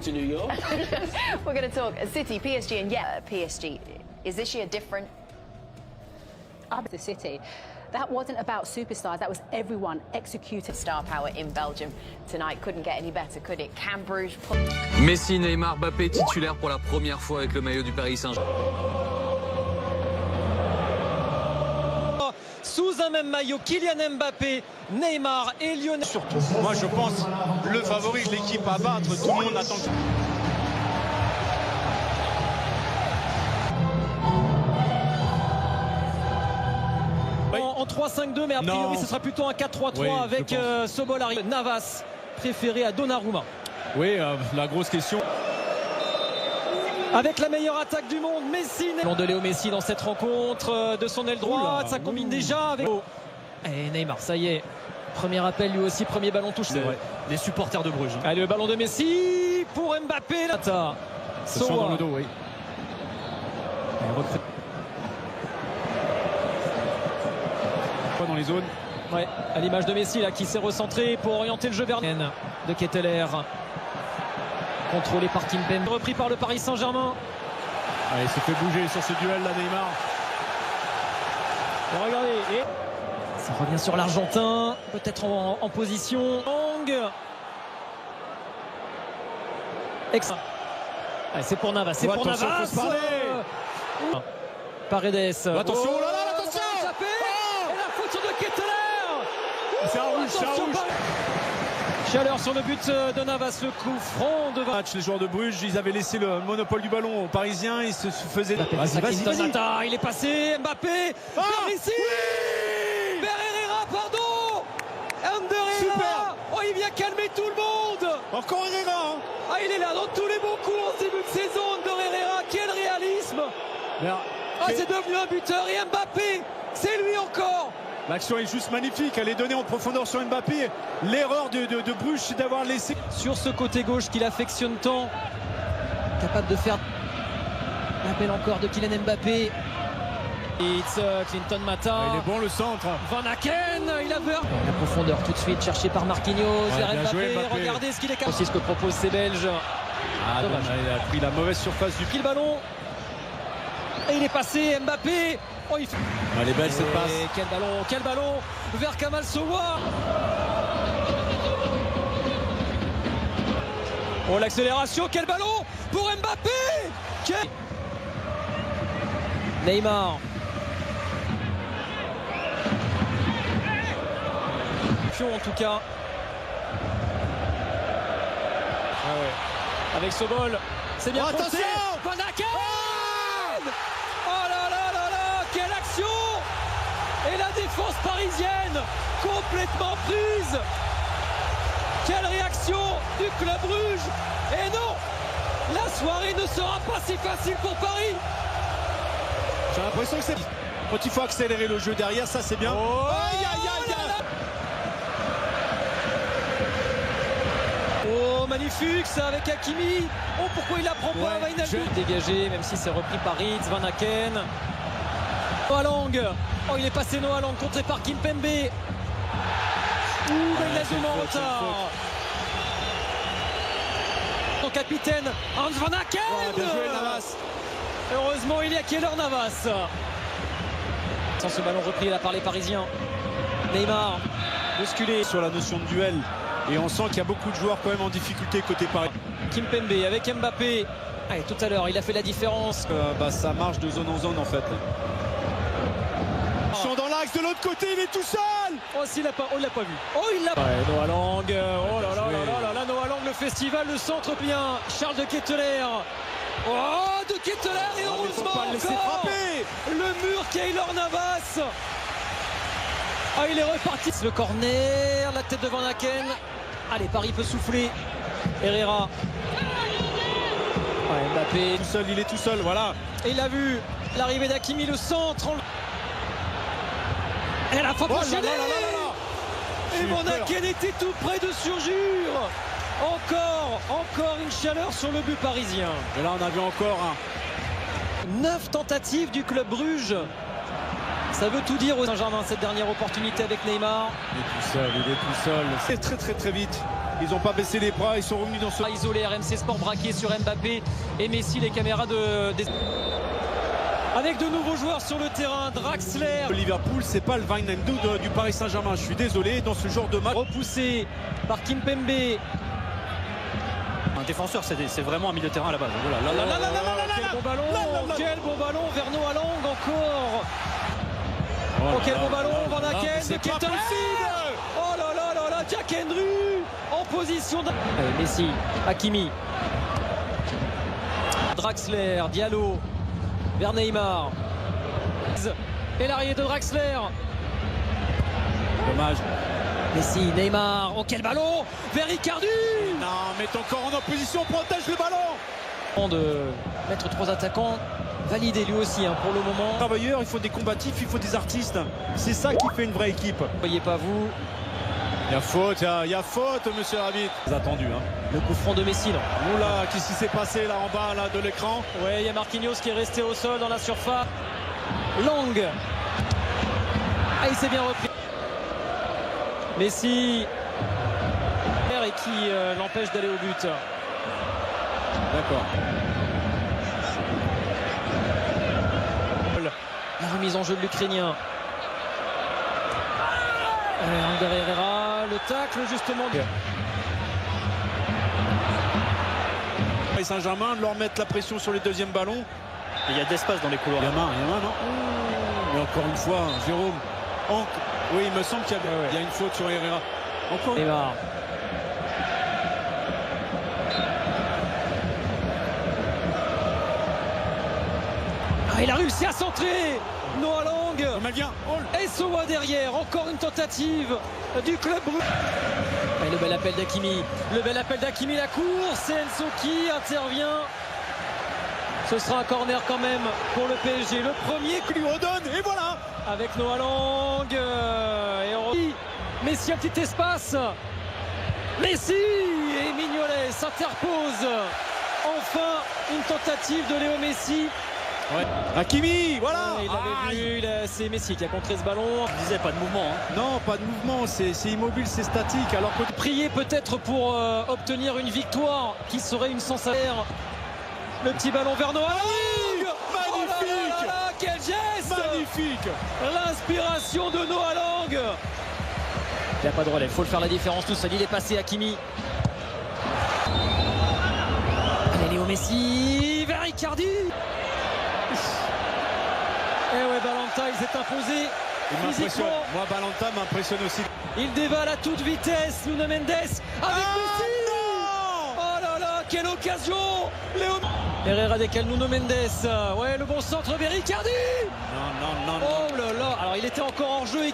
to New York. We're going to talk City, PSG, and yeah, PSG. Is this year different? The City. That wasn't about superstars, that was everyone executed. Star power in Belgium tonight couldn't get any better, could it? Can Bruges... Messi, Neymar, Mbappé titulaire pour la première fois avec le maillot du Paris Saint-Germain. Sous un même maillot, Kylian Mbappé, Neymar et Lionel. Surtout, moi je pense le favori de l'équipe à battre, tout le monde attend. En 3-5-2, mais a priori ce sera plutôt un 4-3-3 oui, avec Sobol arrive. Navas préféré à Donnarumma. Oui, la grosse question. Avec la meilleure attaque du monde, Messi. Ballon de Léo Messi dans cette rencontre de son aile droite, ça combine déjà avec... Et Neymar, ça y est. Premier appel lui aussi, premier ballon touché. C'est vrai, les supporters de Bruges. Allez, le ballon de Messi pour Mbappé. Là, dans le dos, oui. Dans les zones. Ouais, à l'image de Messi là qui s'est recentré pour orienter le jeu vers de Ketteler. Contrôlé par Kimpembe. Repris par le Paris Saint-Germain. Il s'est fait bouger sur ce duel là, Neymar. Et regardez, et ça revient sur l'Argentin, peut-être en position. C'est pour Navas, c'est pour Navas. Paredes. Attention, oh là là, attention. Et la faute de Ketteler. C'est un rouge, c'est un rouge. Chaleur sur le but de Navas, le coup franc de match. Les joueurs de Bruges, ils avaient laissé le monopole du ballon aux Parisiens, ils se faisaient... Vas-y. Il est passé, Mbappé, ici oui vers Herrera, pardon. Ander Herrera. Oh, il vient calmer tout le monde. Encore Herrera. Ah, il est là dans tous les bons coups en ce début de saison, Ander Herrera, quel réalisme. C'est devenu un buteur et Mbappé, c'est lui encore. L'action est juste magnifique, elle est donnée en profondeur sur Mbappé. L'erreur de Bruges, c'est d'avoir laissé... Sur ce côté gauche qu'il affectionne tant, capable de faire l'appel encore de Kylian Mbappé. Clinton Mata. Il est bon le centre. Van Aken, il a peur. La profondeur tout de suite cherchée par Marquinhos. Mbappé. Regardez ce qu'il est capable. C'est ce que proposent ces Belges. Dommage. Il a pris la mauvaise surface du le ballon. Et il est passé, Mbappé. Oh, elle est belle cette passe. Quel ballon vers Kamal Sowa. Oh, l'accélération, quel ballon pour Mbappé. Neymar. En tout cas. Avec Sobol. C'est bien attention. Van Aken. Oh là là là là, quelle action! Et la défense parisienne complètement prise. Quelle réaction du club Bruges. Et non, la soirée ne sera pas si facile pour Paris. J'ai l'impression que c'est... Quand il faut accélérer le jeu derrière, ça c'est bien. Oh, aïe. Oh, magnifique ça avec Hakimi. Oh, pourquoi il la prend pas, Wijnaldum. Dégagé, même si c'est repris par Ritz, Van Aken. Noah Lang. Oh, il est passé Noah Lang, contré par Kimpembe. Wijnaldum en retard. Son capitaine, Hans Van Aken. Bien joué, Navas. Heureusement, il y a Keller Navas. Sans ce ballon repris là par les Parisiens. Neymar, bousculé. Sur la notion de duel. Et on sent qu'il y a beaucoup de joueurs quand même en difficulté côté Paris. Kimpembe avec Mbappé. Allez, tout à l'heure, il a fait la différence. Ça marche de zone en zone en fait. Ils sont dans l'axe de l'autre côté, il est tout seul. Oh, s'il l'a pas, il l'a pas vu. Oh, il l'a. Noah Lang. Oh là là, Noah Lang, le festival, le centre bien. Charles de Ketteler. Oh, de Ketteler et heureusement pas le laisser frapper. Le mur Keylor Navas. Ah, il est reparti. Le corner, la tête de Van Aken. Allez, Paris peut souffler. Herrera. Mbappé. Tout seul, il est tout seul, voilà. Et il a vu l'arrivée d'Hakimi, le centre. Et la faute enchaînée. Et Van Aken était tout près de surjure. Encore une chaleur sur le but parisien. Et là, on a vu encore un. 9 tentatives du club Bruges. Ça veut tout dire au Saint-Germain, cette dernière opportunité avec Neymar. Il est tout seul. C'est très vite. Ils n'ont pas baissé les bras, ils sont revenus dans ce... Isolé, RMC Sport braqué sur Mbappé et Messi, les caméras avec de nouveaux joueurs sur le terrain. Draxler. Liverpool, c'est pas le Wijnaldum du Paris Saint-Germain. Je suis désolé, dans ce genre de match. Repoussé par Kimpembe. Un défenseur, c'est vraiment un milieu de terrain à la base. Voilà. Quel bon ballon, quel bon ballon vers Noah Lang encore. Oh, quel bon ballon, Van Aken, c'est qui est pas possible. Oh là là là là, Jack Henry en position de... Allez, Messi, Hakimi, Draxler, Diallo, vers Neymar. Et l'arrivée de Draxler. Dommage. Messi, Neymar, oh quel ballon vers Icardi. Non, mets ton corps en opposition, protège le ballon. De mettre 3 attaquants, validé lui aussi pour le moment. Travailleurs, il faut des combatifs, il faut des artistes. C'est ça qui fait une vraie équipe. Voyez pas vous. Il y a faute, il y a faute, monsieur l'arbitre. C'est attendu. Le coup franc de Messi, non. Oula, qu'est-ce qui s'est passé là en bas là, de l'écran? Ouais, il y a Marquinhos qui est resté au sol dans la surface. Lang. Ah, il s'est bien repris. Messi. Et qui l'empêche d'aller au but. D'accord. La remise en jeu de l'Ukrainien. Ander Herrera, le tacle justement. Paris Saint-Germain de leur mettre la pression sur les deuxièmes ballons. Il y a de l'espace dans les couloirs. Il y a main, non? Mais encore une fois, Jérôme. Oui, il me semble qu'il y a une faute sur Herrera. Encore. Neymar. Il a réussi à centrer. Noah Lang. Et Sowa derrière. Encore une tentative du club brûlé. Le bel appel d'Hakimi. Le bel appel d'Hakimi, la course. Et Enzo qui intervient. Ce sera un corner quand même pour le PSG. Le premier qui lui redonne. Et voilà. Avec Noah Lang. Et on... Messi, un petit espace. Messi et Mignolet s'interpose. Enfin, une tentative de Léo Messi. Ouais. Hakimi, voilà. Il l'avait vu, c'est Messi qui a contré ce ballon. Je disais pas de mouvement. Non, pas de mouvement, c'est immobile, c'est statique. Alors que prier peut-être pour obtenir une victoire qui serait une sensation. Le petit ballon vers Noah. Magnifique. Oh là là, quel geste. Magnifique. L'inspiration de Noah Lang. Il n'y a pas de relais, il faut le faire la différence tout seul. Il est passé Hakimi. Allez, Léo Messi vers Icardi. Et ouais, Balanta, il s'est imposé. Physiquement. Moi, Balanta m'impressionne aussi. Il dévale à toute vitesse. Nuno Mendes avec Messi. Oh là là, quelle occasion. Léo Herrera décale Nuno Mendes. Ouais, le bon centre vers Icardi. Non. Oh là là. Alors, il était encore en jeu.